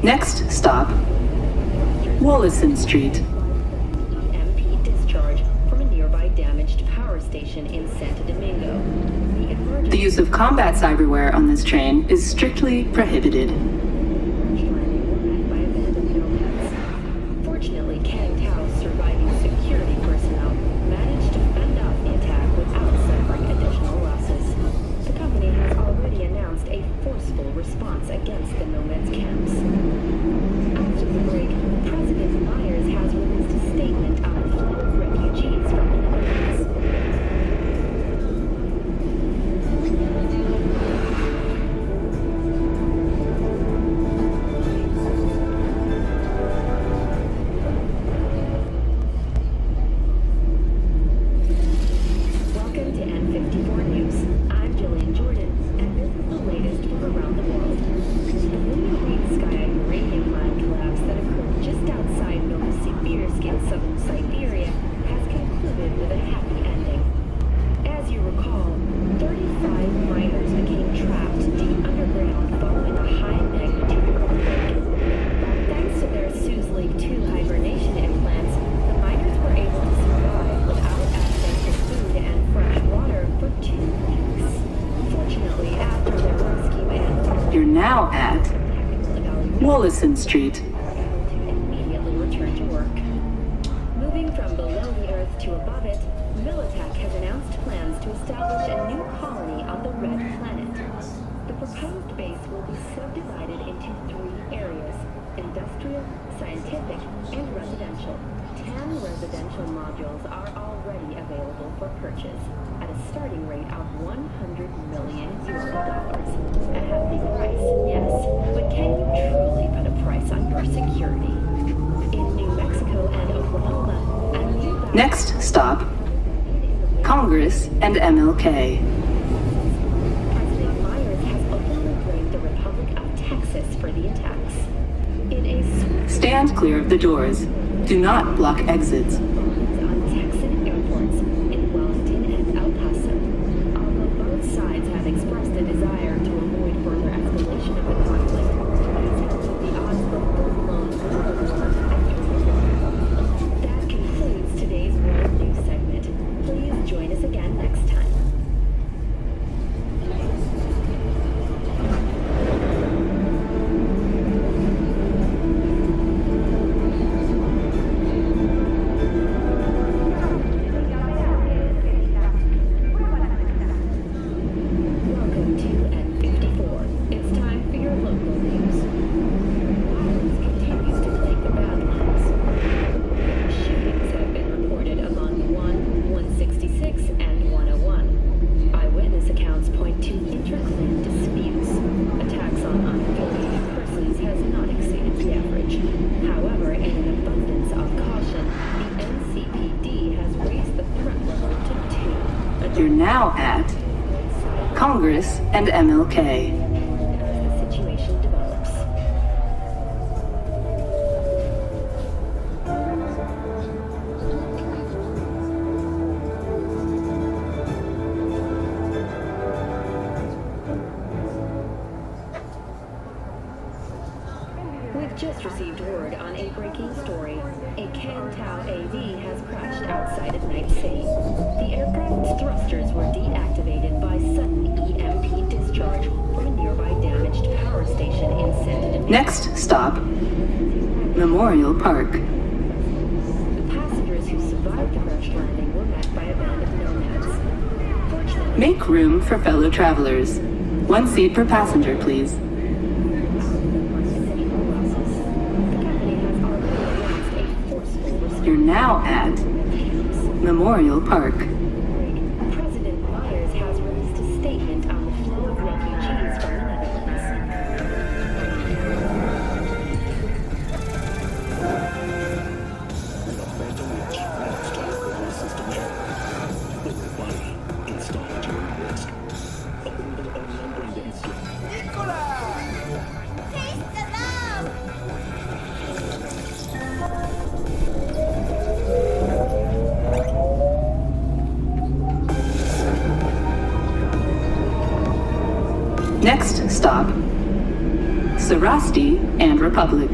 Next stop, Wallison Street. EMP discharge from a nearby damaged power station in Santo Domingo. The use of combat cyberware on this train is strictly prohibited. Fortunately, Kang Tao's surviving security personnel managed to fend off the attack without suffering additional losses. The company has already announced a forceful response against the Nomads camps. After the break, President Myers has released a statement on the flow of refugees from the Netherlands. Welcome to N54 News. I'm Jillian Jordan, and this is the latest from around the world. The Lunar Sky uranium mine collapse that occurred just outside Novosibirsk in southern Siberia has concluded with a happy ending. As you recall, 35 miners became trapped deep underground following a high-magnitude earthquake. Thanks to their Suez Lake 2 hibernation implants, the miners were able to survive without access to food and fresh water for 2 weeks. Fortunately, after their rescue and You're now at Wallison Street. to immediately return to work. Moving from below the Earth to above it, Militech has announced plans to establish a new colony on the Red Planet. The proposed base will be subdivided into 3 areas: industrial, scientific, and residential. 10 residential modules are already available for purchase at a starting rate of $100 million. A hefty price, yes, but can you truly put a price on your security? In New Mexico and Oklahoma, a new Next stop, Congress and MLK. President Myers has openly blamed the Republic of Texas for the attacks. In a Stand clear of the doors. Do not block exits. on Texan airports in Wellington and El Paso. Although both sides have expressed a desire to avoid further escalation of the conflict, the odds for full-blown That concludes today's World News segment. Please join us again next time. Welcome to N54. It's time for your local news. Violence continues to plague the Badlands. Shootings have been reported along 166, and 101. Eyewitness accounts point to inter-clan disputes. Attacks on unaffiliated persons has not exceeded the average. However, in an abundance of caution, the NCPD has raised the threat level to 2. You're now at Congress and MLK. As the situation develops. We've just received word on a breaking story. A Kang-Tao AV has crashed outside of Night City. The aircraft's thrusters were deactivated by sudden EMP discharge from a nearby damaged power station in Santo Domingo. Next stop, Memorial Park. The passengers who survived the crash landing were met by a band of nomads. Fortunately, Make room for fellow travelers. 1 seat per passenger, please. You're now at Memorial Park. President Myers has released a statement on the flow of refugees from the Netherlands. Next stop, Sarasti and Republic.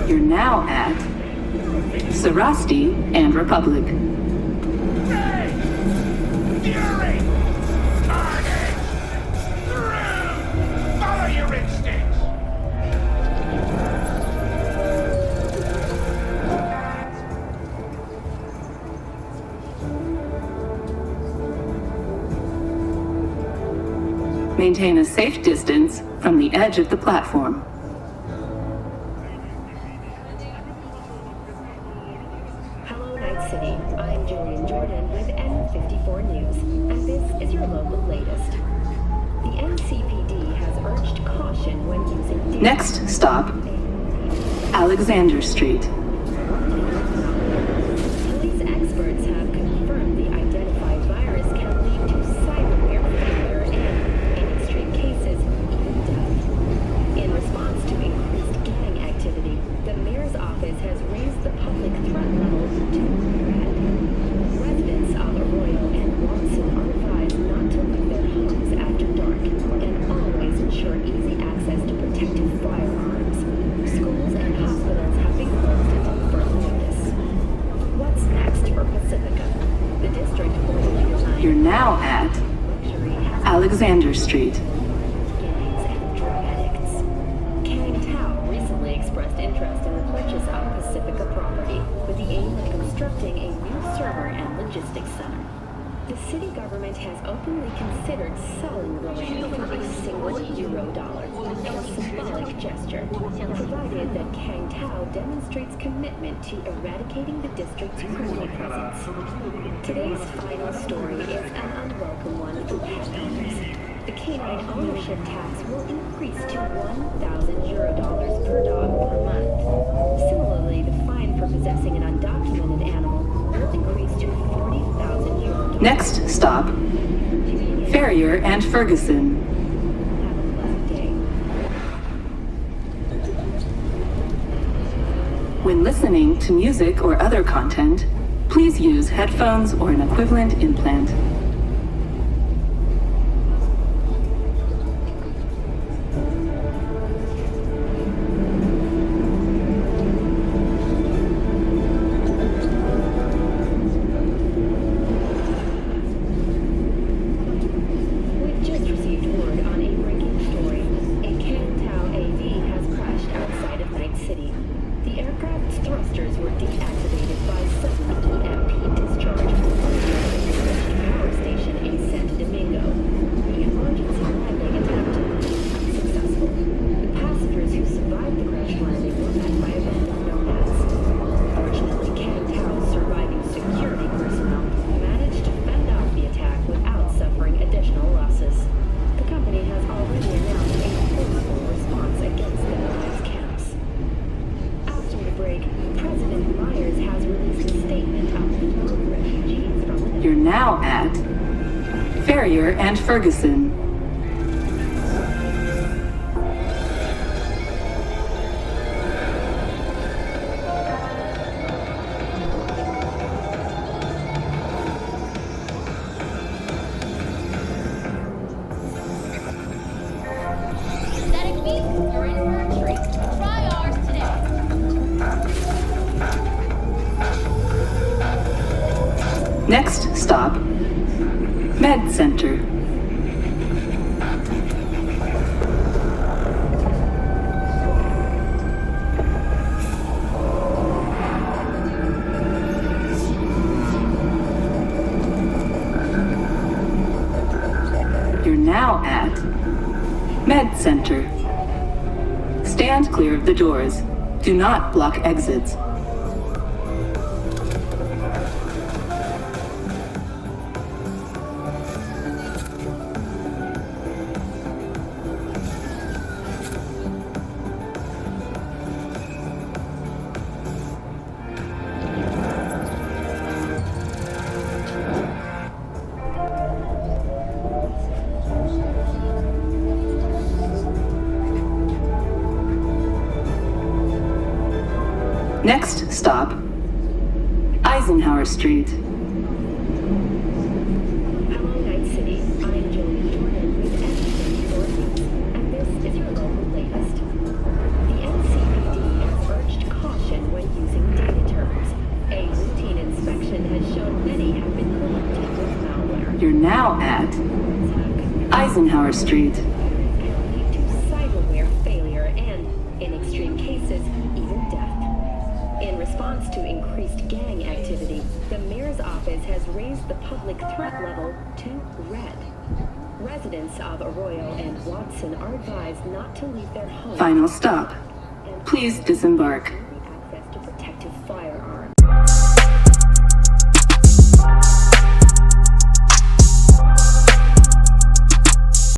You're now at Sarasti and Republic. Follow your instincts! Maintain a safe distance from the edge of the platform. Hello, Night City. I'm Julian Jordan with N54 News, and this is your local latest. The NCPD has urged caution when using data. Next stop, Alexander Street. Police experts have confirmed the identified virus can lead to cyberware failure and, in extreme cases, even death. In response to increased gang activity, the mayor's office has raised the public threat level to red. Residents of Arroyo and Watson are advised not to leave their homes after dark and always ensure easy access to protective firearms. Schools and hospitals have been closed until further notice. What's next for Pacifica? The district formerly designed You're now at luxury has Alexander Street. gangs and drug addicts. Kang Tao recently expressed interest in the purchase of Pacifica property with the aim of constructing a new server and logistics center. The city government has openly considered selling the land for a single euro-dollar, a symbolic gesture, provided that Kang Tao demonstrates commitment to eradicating the district's criminal presence. Today's final story is an unwelcome one for pet owners. The canine ownership tax will increase to 1,000 euro-dollars per dog per month. Similarly, the fine for possessing an undocumented animal will increase to 40,000 euro. Next stop, Ferrier and Ferguson. Have a pleasant day. When listening to music or other content, please use headphones or an equivalent implant. We've just received word on a breaking story. A Kangtao AV has crashed outside of Night City. The aircraft's thrusters were deactivated by sudden EMP discharge from the power station in San Domingo. The emergency landing attempt was unsuccessful. The passengers who survived the crash landing were met by abandoned nomads. Fortunately, Kangtao's surviving security personnel managed to fend off the attack without suffering additional losses. The company has already announced a forceful response against the nomads' camps. After the break, President Myers has released a statement appealing to refugees from the You're now at Ferrier and Ferguson. Synthetic meat, you're in for a treat. Try ours today. Next stop, Med Center. You're now at Med Center. Stand clear of the doors. Do not block exits. Next stop, Eisenhower Street. Hello, Night City. I'm Julian Jordan with Airtrain Sources, and this is your local latest. The NCPD has urged caution when using data terms. A routine inspection has shown many have been corrupted with malware. You're now at Eisenhower Street. Can lead to cyberware failure and, in extreme cases, even death. In response to increased gang activity, the mayor's office has raised the public threat level to red. Residents of Arroyo and Watson are advised not to leave their homes. Final stop. And Please disembark. access to protective firearms.